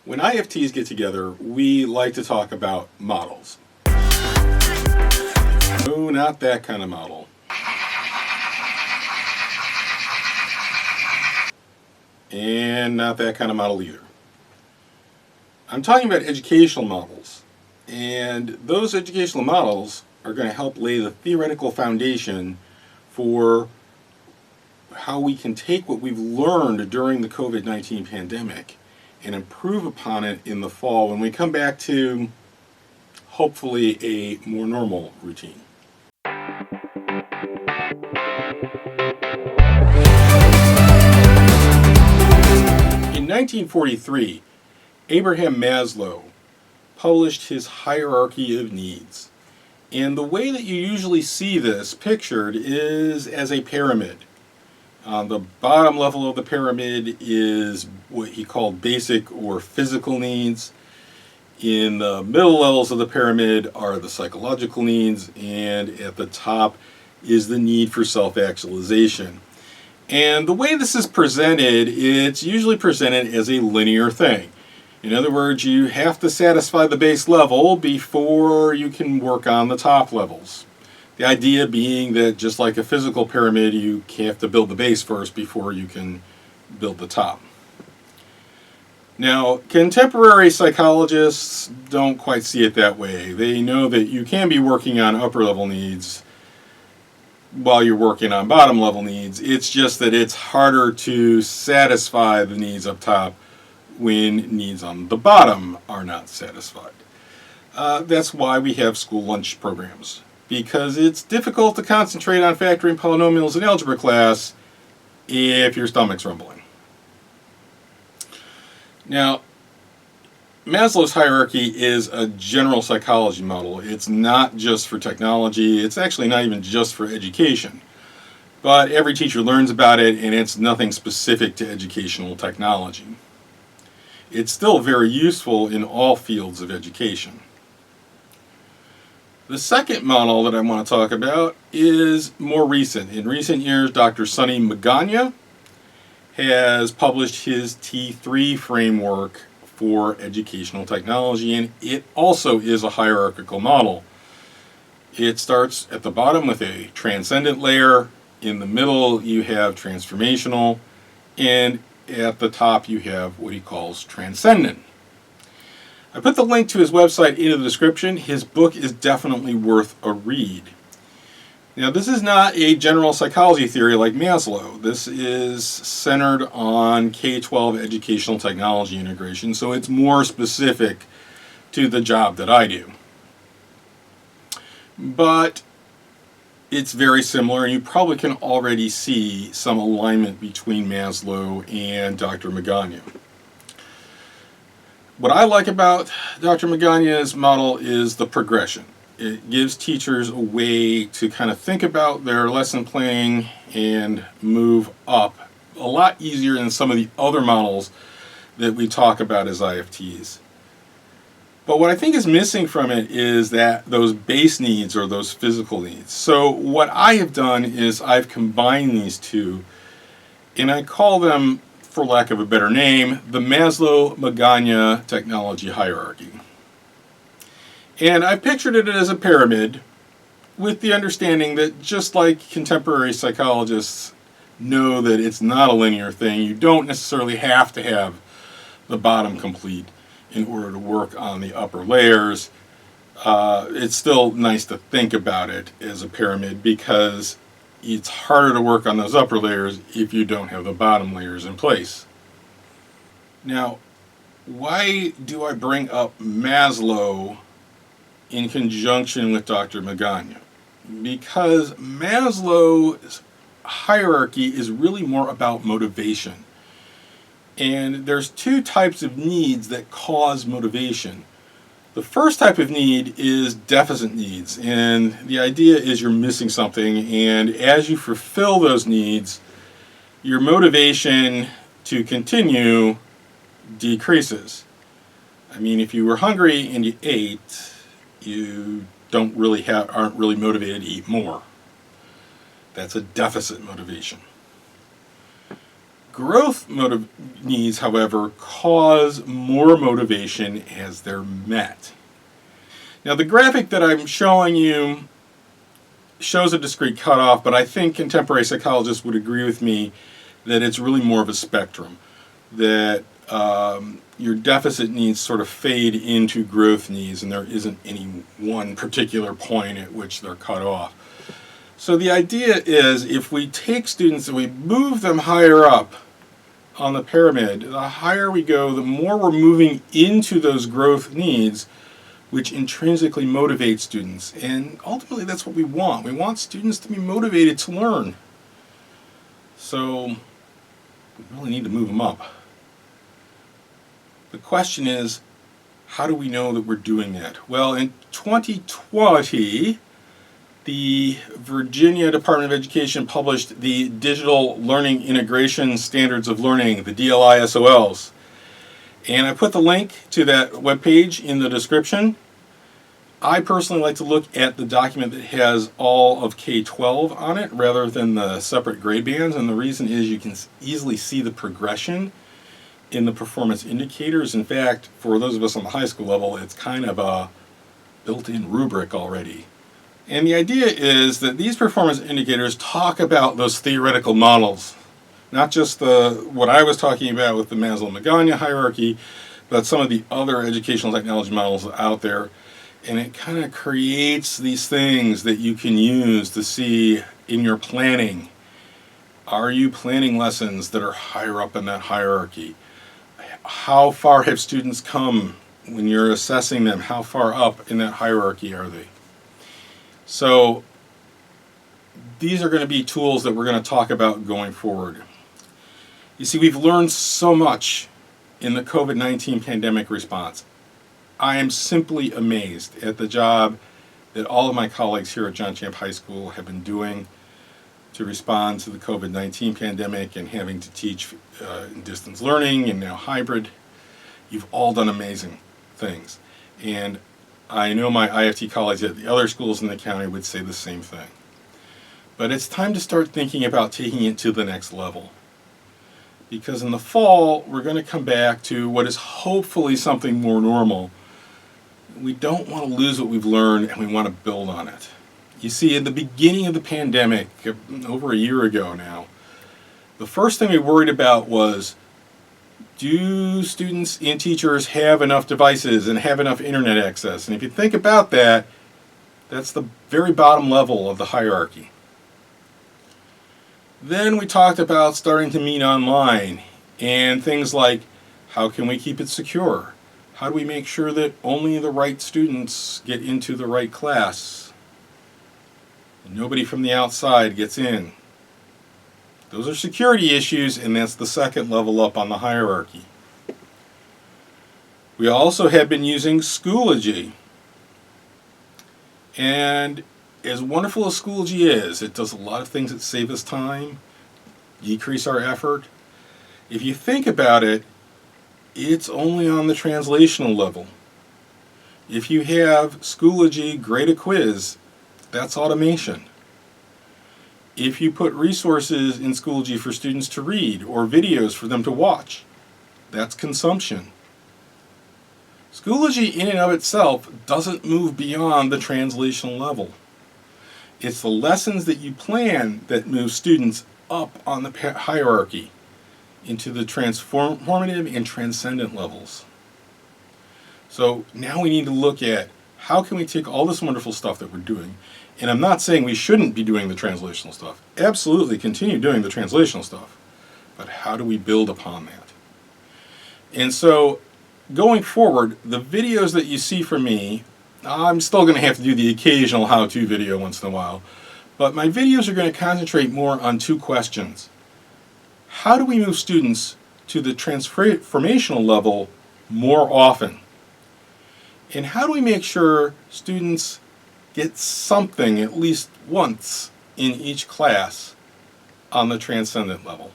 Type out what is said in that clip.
When IFTs get together, we like to talk about models. No, not that kind of model. And not that kind of model either. I'm talking about educational models. And those educational models are going to help lay the theoretical foundation for how we can take what we've learned during the COVID-19 pandemic and improve upon it in the fall when we come back to, hopefully, a more normal routine. In 1943, Abraham Maslow published his hierarchy of needs. And the way that you usually see this pictured is as a pyramid. The bottom level of the pyramid is what he called basic or physical needs. In the middle levels of the pyramid are the psychological needs, and at the top is the need for self-actualization. And the way this is presented, it's usually presented as a linear thing. In other words, you have to satisfy the base level before you can work on the top levels. The idea being that just like a physical pyramid, you have to build the base first before you can build the top. Now, contemporary psychologists don't quite see it that way. They know that you can be working on upper level needs while you're working on bottom level needs. It's just that it's harder to satisfy the needs up top when needs on the bottom are not satisfied. That's why we have school lunch programs, because it's difficult to concentrate on factoring polynomials in algebra class if your stomach's rumbling. Now, Maslow's hierarchy is a general psychology model. It's not just for technology. It's actually not even just for education. But every teacher learns about it, and it's nothing specific to educational technology. It's still very useful in all fields of education. The second model that I want to talk about is more recent. In recent years, Dr. Sonny Magana has published his T3 framework for educational technology, and it also is a hierarchical model. It starts at the bottom with a transcendent layer. In the middle, you have transformational, and at the top, you have what he calls transcendent. I put the link to his website in the description. His book is definitely worth a read. Now, this is not a general psychology theory like Maslow. This is centered on K-12 educational technology integration, so it's more specific to the job that I do. But it's very similar, and you probably can already see some alignment between Maslow and Dr. Magana. What I like about Dr. Magana's model is the progression. It gives teachers a way to kind of think about their lesson planning and move up a lot easier than some of the other models that we talk about as IFTs. But what I think is missing from it is that those base needs or those physical needs. So what I have done is I've combined these two, and I call them, for lack of a better name, the Maslow-Magana technology hierarchy. And I pictured it as a pyramid with the understanding that just like contemporary psychologists know that it's not a linear thing, you don't necessarily have to have the bottom complete in order to work on the upper layers. It's still nice to think about it as a pyramid because it's harder to work on those upper layers if you don't have the bottom layers in place. Now, why do I bring up Maslow in conjunction with Dr. Magana? Because Maslow's hierarchy is really more about motivation. And there's two types of needs that cause motivation. The first type of need is deficit needs, and the idea is you're missing something, and as you fulfill those needs, your motivation to continue decreases. I mean, if you were hungry and you ate, you aren't really motivated to eat more. That's a deficit motivation. Growth needs, however, cause more motivation as they're met. Now, the graphic that I'm showing you shows a discrete cutoff, but I think contemporary psychologists would agree with me that it's really more of a spectrum, that your deficit needs sort of fade into growth needs, and there isn't any one particular point at which they're cut off. So the idea is, if we take students and we move them higher up on the pyramid, the higher we go, the more we're moving into those growth needs, which intrinsically motivates students. And ultimately, that's what we want. We want students to be motivated to learn. So we really need to move them up. The question is, how do we know that we're doing that? Well, in 2020, the Virginia Department of Education published the Digital Learning Integration Standards of Learning, the DLI SOLs. And I put the link to that webpage in the description. I personally like to look at the document that has all of K-12 on it rather than the separate grade bands. And the reason is you can easily see the progression in the performance indicators. In fact, for those of us on the high school level, it's kind of a built-in rubric already. And the idea is that these performance indicators talk about those theoretical models, not just what I was talking about with the Maslow Magana hierarchy, but some of the other educational technology models out there. And it kind of creates these things that you can use to see in your planning. Are you planning lessons that are higher up in that hierarchy? How far have students come when you're assessing them? How far up in that hierarchy are they? So these are going to be tools that we're going to talk about going forward. You see, we've learned so much in the COVID-19 pandemic response. I am simply amazed at the job that all of my colleagues here at John Champ High School have been doing to respond to the COVID-19 pandemic and having to teach in distance learning and now hybrid. You've all done amazing things. And I know my IFT colleagues at the other schools in the county would say the same thing. But it's time to start thinking about taking it to the next level. Because in the fall, we're going to come back to what is hopefully something more normal. We don't want to lose what we've learned, and we want to build on it. You see, in the beginning of the pandemic, over a year ago now, the first thing we worried about was, do students and teachers have enough devices and have enough internet access? And if you think about that, that's the very bottom level of the hierarchy. Then we talked about starting to meet online and things like, how can we keep it secure? How do we make sure that only the right students get into the right class and nobody from the outside gets in? Those are security issues, and that's the second level up on the hierarchy. We also have been using Schoology. And as wonderful as Schoology is, it does a lot of things that save us time, decrease our effort. If you think about it, it's only on the translational level. If you have Schoology grade a quiz, that's automation. If you put resources in Schoology for students to read or videos for them to watch, that's consumption. Schoology in and of itself doesn't move beyond the translational level. It's the lessons that you plan that move students up on the hierarchy into the transformative and transcendent levels. So now we need to look at how can we take all this wonderful stuff that we're doing, and I'm not saying we shouldn't be doing the translational stuff. Absolutely continue doing the translational stuff. But how do we build upon that? And so going forward, the videos that you see from me, I'm still going to have to do the occasional how-to video once in a while, but my videos are going to concentrate more on two questions. How do we move students to the transformational level more often? And how do we make sure students get something at least once in each class on the transcendent level?